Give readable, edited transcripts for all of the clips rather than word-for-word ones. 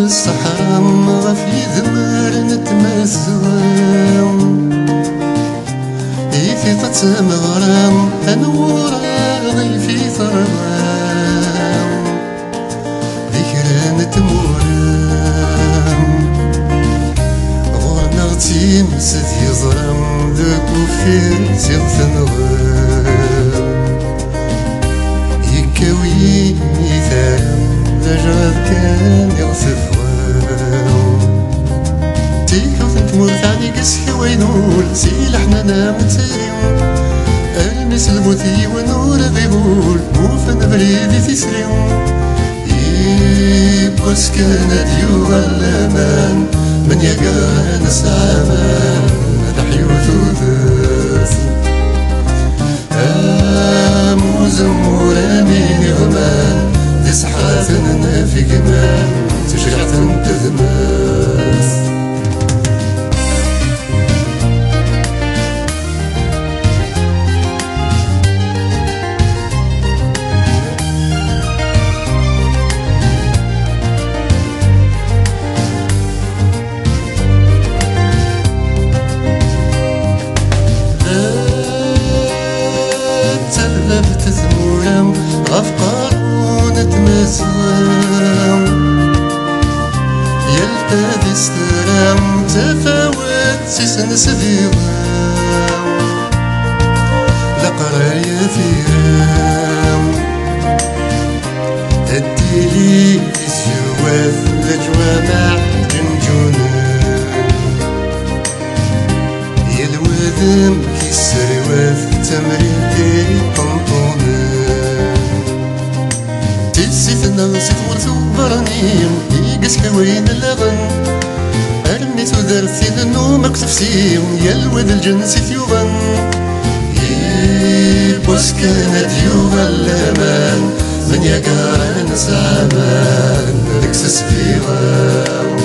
الصحراء غفي ذمار نتمزم إيثي تتمغرم أنورا ضيفي ثربام ذكرى نتمورم غورنا غتيم سد يظلم ذاك وفير سيغ ثنغم يكاوي ثارم ذا كان يغصف ثاني قسكي وينول سيلحنا نامتريم المس المثي ونور ذيبول موفن بريدي تسريم يبوس كان ديو الأمان من يقان سامان دحيو ثوث زمور أمين غمان تسحاتنا في قمان تشرعت تذمس أفكار ونتمزم يلتذي استرام تفاوت سيسن سذيغم لقرايا فيرام الديلي يسيوث لجوامع جنجونان يلوذم كيسريوث تمريتي طنطونان نسيت ورثو برانيم يقس كوين اللغن أرمي ثدرثي النوم اكتفسيم يلوذ الجنس ثيوبان يبوس كان ديوغ الأمان من يقارن زعمان نكسس فيغام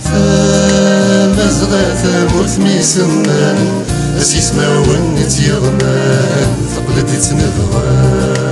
فمزغة مثمي سمان أسيس ما ونت يغمان ثقلت تنبغان